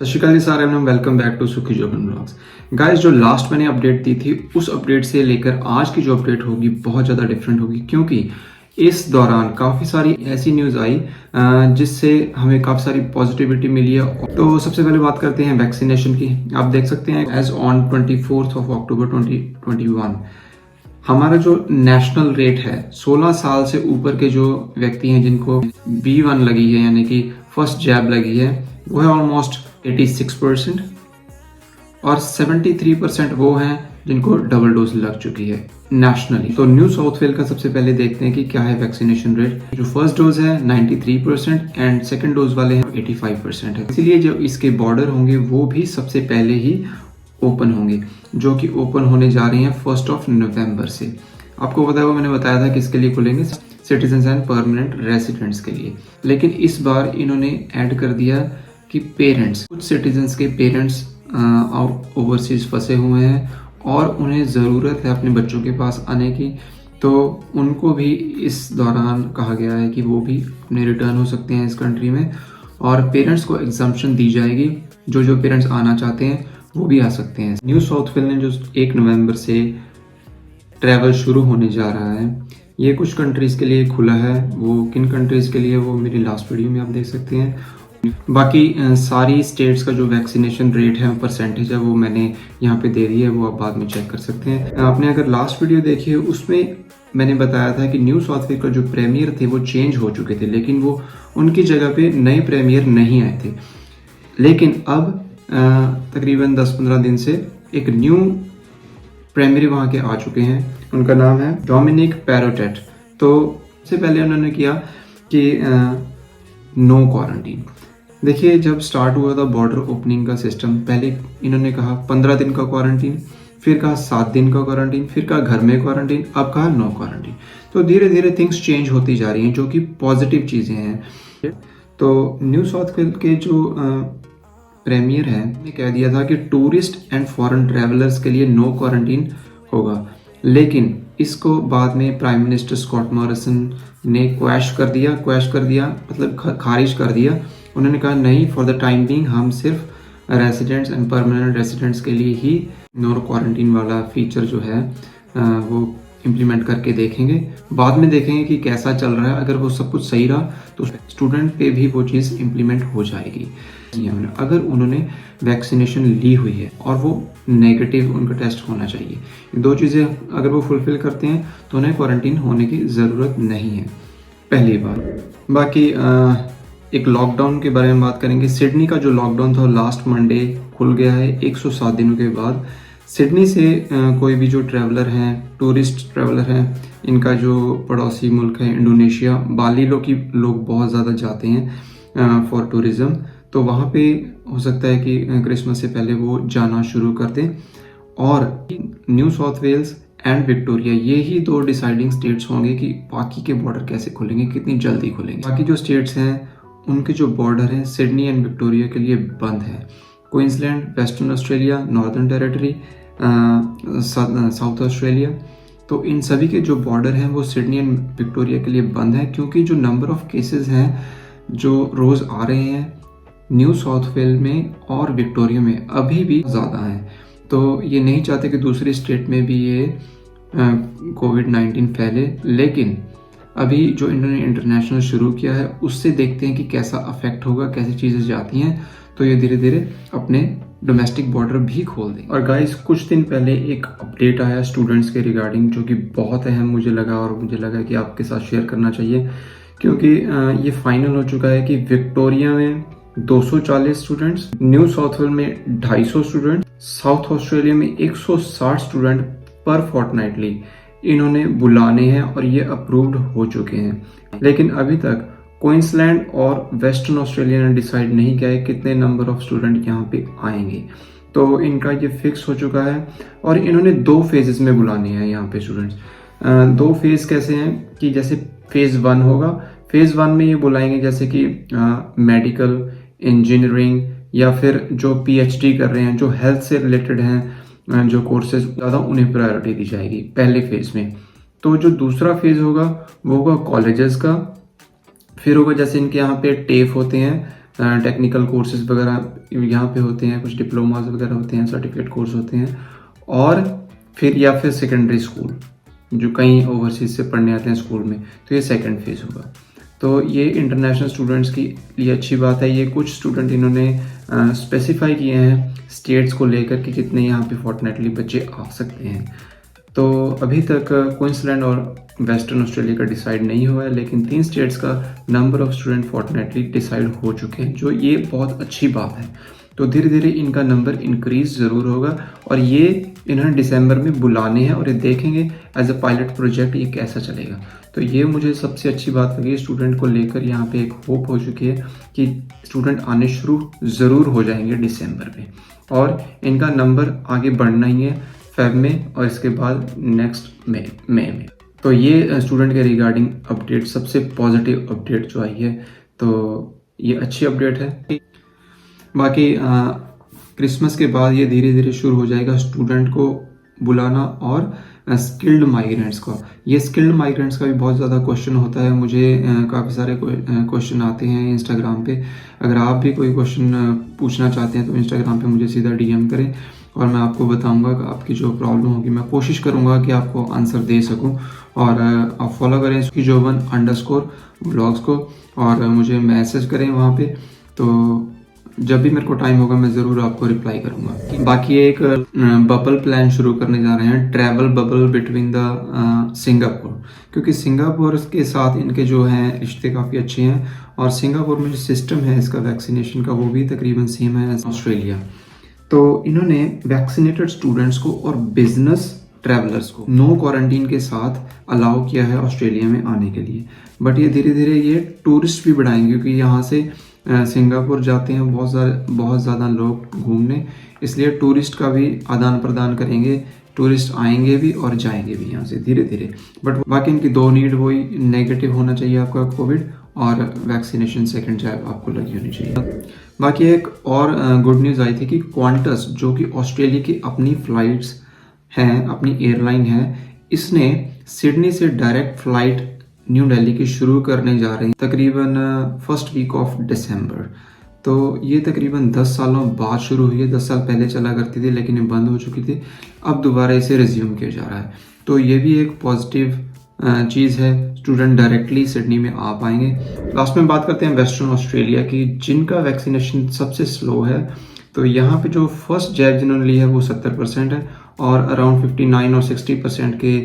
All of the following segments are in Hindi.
सत श्रीकाल जी सारे में वेलकम बैक टू सुखी जोबन ब्लॉग्स। गाइस, जो लास्ट मैंने अपडेट दी थी उस अपडेट से लेकर आज की जो अपडेट होगी बहुत ज़्यादा डिफरेंट होगी, क्योंकि इस दौरान काफ़ी सारी ऐसी न्यूज़ आई जिससे हमें काफ़ी सारी पॉजिटिविटी मिली है। तो सबसे पहले बात करते हैं वैक्सीनेशन की। आप देख सकते हैं एज ऑन 24 अक्टूबर 2021 हमारा जो नेशनल रेट है 16 साल से ऊपर के जो व्यक्ति हैं जिनको B1 लगी है यानी कि फर्स्ट जैब लगी है वो है ऑलमोस्ट 86% और 73% वो हैं जिनको डबल डोज लग चुकी है नेशनली। तो न्यू साउथ वेल का सबसे पहले देखते हैं कि क्या है वैक्सीनेशन रेट। जो फर्स्ट डोज है 93% एंड सेकंड डोज वाले हैं 85% है। इसीलिए जो इसके बॉर्डर होंगे वो भी सबसे पहले ही ओपन होंगे, जो कि ओपन होने जा रही हैं 1 नवंबर से। आपको पता है, मैंने बताया था कि इसके लिए खुलेंगे सिटीजन एंड परमानेंट रेसिडेंट्स के लिए, लेकिन इस बार इन्होंने ऐड कर दिया कि पेरेंट्स, कुछ सिटीजन्स के पेरेंट्स ओवरसीज फंसे हुए हैं और उन्हें ज़रूरत है अपने बच्चों के पास आने की, तो उनको भी इस दौरान कहा गया है कि वो भी अपने रिटर्न हो सकते हैं इस कंट्री में, और पेरेंट्स को एग्जम्पशन दी जाएगी। जो पेरेंट्स आना चाहते हैं वो भी आ सकते हैं। न्यू साउथ वेल ने जो 1 नवंबर से ट्रैवल शुरू होने जा रहा है, ये कुछ कंट्रीज़ के लिए खुला है। वो किन कंट्रीज़ के लिए वो मेरी लास्ट वीडियो में आप देख सकते हैं। बाकी सारी स्टेट्स का जो वैक्सीनेशन रेट है, परसेंटेज है, वो मैंने यहाँ पे दे दी है, वो आप बाद में चेक कर सकते हैं। आपने अगर लास्ट वीडियो देखी है उसमें मैंने बताया था कि न्यू साउथ वेल का जो प्रीमियर थे वो चेंज हो चुके थे, लेकिन वो उनकी जगह पे नए प्रीमियर नहीं आए थे। लेकिन अब तकरीबन 10-15 दिन से एक न्यू प्रीमियर वहाँ के आ चुके हैं। उनका नाम है डोमिनिक पैरोटेट। तो सबसे पहले उन्होंने किया कि नो क्वारंटीन। देखिए, जब स्टार्ट हुआ था बॉर्डर ओपनिंग का सिस्टम, पहले इन्होंने कहा 15 दिन का क्वारंटीन, फिर कहा 7 दिन का क्वारंटीन, फिर कहा घर में क्वारंटीन, अब कहा नो क्वारंटीन। तो धीरे धीरे थिंग्स चेंज होती जा रही हैं, जो कि पॉजिटिव चीज़ें हैं। तो न्यू साउथ वेल के जो प्रीमियर है ने कह दिया था कि टूरिस्ट एंड फॉरेन ट्रैवलर्स के लिए नो क्वारंटीन होगा, लेकिन इसको बाद में प्राइम मिनिस्टर स्कॉट मॉरिसन ने क्वैश कर दिया मतलब खारिज कर दिया। उन्होंने कहा नहीं, फॉर द टाइम बीइंग हम सिर्फ रेसिडेंट्स एंड परमानेंट रेसिडेंट्स के लिए ही नो क्वारंटीन वाला फीचर जो है वो इम्प्लीमेंट करके देखेंगे। बाद में देखेंगे कि कैसा चल रहा है। अगर वो सब कुछ सही रहा तो स्टूडेंट पे भी वो चीज़ इम्प्लीमेंट हो जाएगी। अगर उन्होंने वैक्सीनेशन ली हुई है और वो नेगेटिव उनका टेस्ट होना चाहिए, 2 चीज़ें अगर वो फुलफिल करते हैं तो उन्हें क्वारंटीन होने की ज़रूरत नहीं है, पहली बात। बाकी एक लॉकडाउन के बारे में बात करेंगे। सिडनी का जो लॉकडाउन था लास्ट मंडे खुल गया है 107 दिनों के बाद। सिडनी से कोई भी जो ट्रैवलर हैं, टूरिस्ट ट्रैवलर हैं, इनका जो पड़ोसी मुल्क है इंडोनेशिया, बाली लोग बहुत ज़्यादा जाते हैं फॉर टूरिज़्म, तो वहाँ पे हो सकता है कि क्रिसमस से पहले वो जाना शुरू कर दें। और New South Wales and Victoria, ये ही 2 डिसाइडिंग स्टेट्स होंगे कि बाकी के बॉर्डर कैसे खुलेंगे, कितनी जल्दी खुलेंगे। बाकी जो स्टेट्स हैं उनके जो बॉर्डर हैं सिडनी एंड विक्टोरिया के लिए बंद है। Queensland, western Australia, northern territory, south Australia, तो इन सभी के जो बॉर्डर हैं वो सिडनी एंड विक्टोरिया के लिए बंद है, क्योंकि जो नंबर ऑफ केसेस हैं जो रोज़ आ रहे हैं न्यू साउथ वेल में और विक्टोरिया में अभी भी ज़्यादा हैं। तो ये नहीं चाहते कि दूसरी स्टेट में भी ये कोविड-19 फैले, लेकिन अभी जो इन्होंने इंटरनेशनल शुरू किया है उससे देखते हैं कि कैसा अफेक्ट होगा, कैसी चीज़ें जाती हैं, तो ये धीरे धीरे अपने डोमेस्टिक बॉर्डर भी खोल दें। और गाइस, कुछ दिन पहले एक अपडेट आया स्टूडेंट्स के रिगार्डिंग, जो कि बहुत अहम मुझे लगा और मुझे लगा कि आपके साथ शेयर करना चाहिए, क्योंकि ये फाइनल हो चुका है कि विक्टोरिया में 240 स्टूडेंट्स, न्यू साउथ वेल में 250 स्टूडेंट, साउथ ऑस्ट्रेलिया में 160 स्टूडेंट पर फोर्टनाइटली इन्होंने बुलाने हैं और ये अप्रूव्ड हो चुके हैं। लेकिन अभी तक क्वींसलैंड और वेस्टर्न ऑस्ट्रेलिया ने डिसाइड नहीं किया है कितने नंबर ऑफ स्टूडेंट यहाँ पे आएंगे। तो इनका ये फिक्स हो चुका है और इन्होंने 2 फेजेस में बुलाने हैं यहाँ पे स्टूडेंट्स। 2 फेज कैसे हैं कि जैसे फेज़ 1 होगा, फेज़ 1 में ये बुलाएंगे जैसे कि मेडिकल, इंजीनियरिंग या फिर जो PhD कर रहे हैं, जो हेल्थ से रिलेटेड हैं जो कोर्सेज, ज़्यादा उन्हें प्रायोरिटी दी जाएगी पहले फेज़ में। तो जो दूसरा फेज़ होगा वो होगा कॉलेजेस का, फिर होगा जैसे इनके यहाँ पे टेफ होते हैं टेक्निकल कोर्सेज वगैरह यहाँ पे होते हैं, कुछ डिप्लोमाज वगैरह होते हैं, सर्टिफिकेट कोर्स होते हैं, और फिर या फिर सेकेंडरी स्कूल जो कहीं ओवरसीज से पढ़ने आते हैं स्कूल में, तो ये सेकंड फेज़ होगा। तो ये इंटरनेशनल स्टूडेंट्स के लिए अच्छी बात है। ये कुछ स्टूडेंट इन्होंने स्पेसिफाई किए हैं स्टेट्स को लेकर कि कितने यहाँ पे फॉर्चुनेटली बच्चे आ सकते हैं। तो अभी तक क्वींसलैंड और वेस्टर्न ऑस्ट्रेलिया का डिसाइड नहीं हुआ है, लेकिन 3 स्टेट्स का number of student fortunately decide हो चुके हैं, जो ये बहुत अच्छी बात है। तो धीरे धीरे इनका नंबर इंक्रीज ज़रूर होगा, और ये इन्होंने दिसंबर में बुलाने हैं और ये देखेंगे एज अ पायलट प्रोजेक्ट ये कैसा चलेगा। तो ये मुझे सबसे अच्छी बात लगी। स्टूडेंट को लेकर यहाँ पे एक होप हो चुकी है कि स्टूडेंट आने शुरू ज़रूर हो जाएंगे दिसंबर में, और इनका नंबर आगे बढ़ना ही है फेब में, और इसके बाद नेक्स्ट मई में। तो ये स्टूडेंट के रिगार्डिंग अपडेट सबसे पॉजिटिव अपडेट जो आई है, तो ये अच्छी अपडेट है। बाकी क्रिसमस के बाद ये धीरे धीरे शुरू हो जाएगा स्टूडेंट को बुलाना, और स्किल्ड माइग्रेंट्स को। ये स्किल्ड माइग्रेंट्स का भी बहुत ज़्यादा क्वेश्चन होता है, मुझे काफ़ी सारे क्वेश्चन आते हैं इंस्टाग्राम पे। अगर आप भी कोई क्वेश्चन पूछना चाहते हैं तो इंस्टाग्राम पे मुझे सीधा डीएम करें, और मैं आपको बताऊंगा कि आपकी जो प्रॉब्लम होगी मैं कोशिश करूंगा कि आपको आंसर दे सकूं। और आप फॉलो करें SukhiJoban_vlogs को, और मुझे मैसेज करें वहाँ पे, तो जब भी मेरे को टाइम होगा मैं ज़रूर आपको रिप्लाई करूंगा। बाकी एक बबल प्लान शुरू करने जा रहे हैं, travel bubble between the Singapore, क्योंकि सिंगापुर के साथ इनके जो हैं रिश्ते काफ़ी अच्छे हैं, और सिंगापुर में जो सिस्टम है इसका वैक्सीनेशन का वो भी तकरीबन सेम है एज ऑस्ट्रेलिया। तो इन्होंने वैक्सीनेटेड स्टूडेंट्स को और बिजनेस ट्रैवलर्स को नो क्वारंटीन के साथ अलाउ किया है ऑस्ट्रेलिया में आने के लिए। बट ये धीरे धीरे ये टूरिस्ट भी बढ़ाएंगे, क्योंकि यहाँ से सिंगापुर जाते हैं बहुत ज़्यादा लोग घूमने, इसलिए टूरिस्ट का भी आदान प्रदान करेंगे। टूरिस्ट आएंगे भी और जाएंगे भी यहाँ से धीरे धीरे। बट बाकी इनकी 2 नीड वही, नेगेटिव होना चाहिए आपका कोविड, और वैक्सीनेशन सेकंड जैब आपको लगी होनी चाहिए। बाकी एक और गुड न्यूज़ आई थी कि क्वांटस, जो कि ऑस्ट्रेलिया की अपनी फ्लाइट्स हैं, अपनी एयरलाइन है, इसने सिडनी से डायरेक्ट फ्लाइट न्यू दिल्ली की शुरू करने जा रही है तकरीबन फर्स्ट वीक ऑफ दिसंबर। तो ये तकरीबन 10 सालों बाद शुरू हुई है। 10 साल पहले चला करती थी लेकिन ये बंद हो चुकी थी, अब दोबारा इसे रिज्यूम किया जा रहा है। तो ये भी एक पॉजिटिव चीज़ है, स्टूडेंट डायरेक्टली सिडनी में आ पाएंगे। लास्ट में बात करते हैं वेस्टर्न ऑस्ट्रेलिया की, जिनका वैक्सीनेशन सबसे स्लो है। तो यहाँ पे जो फर्स्ट जैब जिन्होंने ली है वो 70% है, और अराउंड 59 और 60% के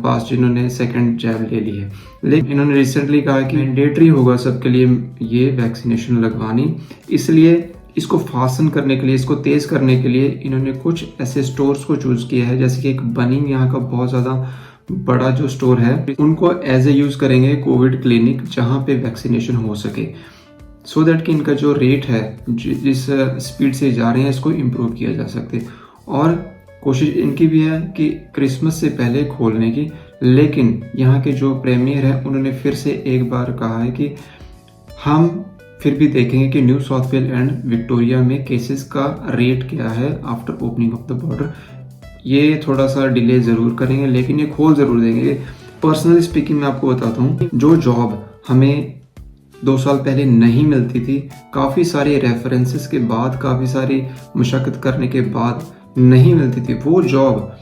पास जिन्होंने सेकंड जैब ले ली है। लेकिन इन्होंने रिसेंटली कहा कि मैंडेटरी होगा सबके लिए ये वैक्सीनेशन लगवानी, इसलिए इसको फासन करने के लिए, इसको तेज़ करने के लिए इन्होंने कुछ ऐसे स्टोर्स को चूज़ किया है, जैसे कि एक बनिंग यहाँ का बहुत ज़्यादा बड़ा जो स्टोर है, उनको एज ए यूज़ करेंगे कोविड क्लिनिक, जहाँ पे वैक्सीनेशन हो सके, सो दैट कि इनका जो रेट है, जिस स्पीड से जा रहे हैं, इसको इम्प्रूव किया जा सकते। और कोशिश इनकी भी है कि क्रिसमस से पहले खोलने की, लेकिन यहाँ के जो प्रीमियर है उन्होंने फिर से एक बार कहा है कि हम फिर भी देखेंगे कि new south well and Victoria में केसेस का रेट क्या है after opening of the border. ये थोड़ा सा डिले ज़रूर करेंगे, लेकिन ये खोल ज़रूर देंगे। पर्सनली स्पीकिंग मैं आपको बताता हूँ, जो जॉब हमें 2 साल पहले नहीं मिलती थी, काफ़ी सारे रेफरेंसेस के बाद, काफ़ी सारी मशक्क़त करने के बाद नहीं मिलती थी, वो जॉब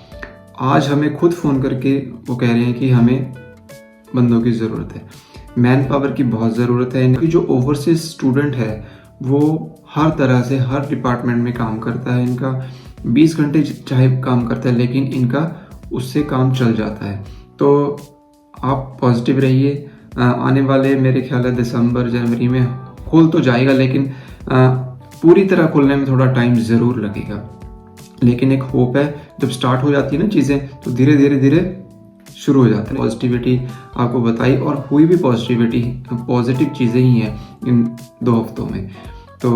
आज हमें खुद फ़ोन करके वो कह रहे हैं कि हमें बंदों की ज़रूरत है, मैन पावर की बहुत ज़रूरत है। इनकी जो ओवरसीज स्टूडेंट है वो हर तरह से हर डिपार्टमेंट में काम करता है, इनका 20 घंटे चाहे काम करता है, लेकिन इनका उससे काम चल जाता है। तो आप पॉजिटिव रहिए, आने वाले मेरे ख्याल है दिसंबर जनवरी में खुल तो जाएगा, लेकिन पूरी तरह खुलने में थोड़ा टाइम ज़रूर लगेगा। लेकिन एक होप है, जब स्टार्ट हो जाती है ना चीज़ें, तो धीरे धीरे शुरू हो जाता है। पॉजिटिविटी आपको बताई, और हुई भी पॉजिटिव चीज़ें ही हैं इन 2 हफ्तों में। तो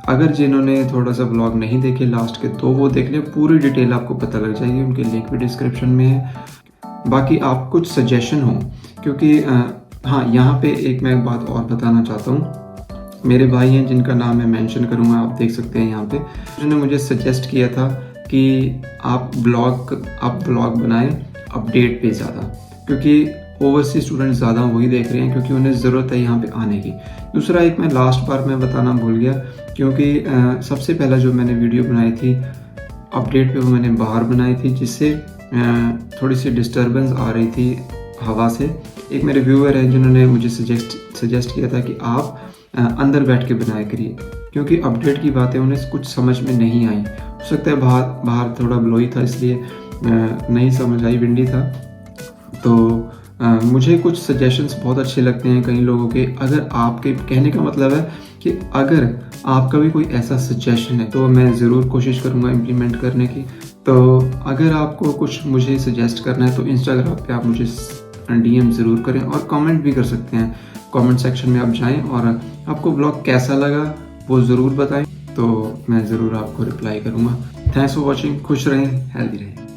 अगर जिन्होंने थोड़ा सा ब्लॉग नहीं देखे लास्ट के, तो वो देख ले, पूरी डिटेल आपको पता लग जाएगी, उनके लिंक भी डिस्क्रिप्शन में है। बाकी आप कुछ सजेशन हो, क्योंकि हाँ, यहाँ पे एक मैं एक बात और बताना चाहता हूँ। मेरे भाई हैं जिनका नाम मैं मेंशन करूँगा, आप देख सकते हैं यहाँ पे, उन्होंने मुझे सजेस्ट किया था कि आप ब्लॉग बनाएं अपडेट पे ज़्यादा, क्योंकि ओवरसीज स्टूडेंट ज़्यादा वही देख रहे हैं क्योंकि उन्हें ज़रूरत है यहाँ पे आने की। दूसरा एक मैं लास्ट बार मैं बताना भूल गया, क्योंकि सबसे पहला जो मैंने वीडियो बनाई थी अपडेट पे वो मैंने बाहर बनाई थी, जिससे थोड़ी सी डिस्टर्बेंस आ रही थी हवा से। एक मेरे व्यूअर हैं जिन्होंने मुझे सजेस्ट किया था कि आप अंदर बैठ के बनाया करिए, क्योंकि अपडेट की बातें उन्हें कुछ समझ में नहीं आई। हो सकता है बाहर थोड़ा ब्लोई था इसलिए नहीं समझ आई, विंडी था। तो मुझे कुछ सजेशंस बहुत अच्छे लगते हैं कई लोगों के। अगर आपके कहने का मतलब है कि अगर आपका भी कोई ऐसा सजेशन है तो मैं ज़रूर कोशिश करूँगा इम्प्लीमेंट करने की। तो अगर आपको कुछ मुझे सजेस्ट करना है तो इंस्टाग्राम पे आप मुझे DM ज़रूर करें और कमेंट भी कर सकते हैं। कमेंट सेक्शन में आप जाएं और आपको ब्लॉग कैसा लगा वो ज़रूर बताएं, तो मैं ज़रूर आपको रिप्लाई करूँगा। Thanks for watching. खुश रहें, हेल्दी रहें।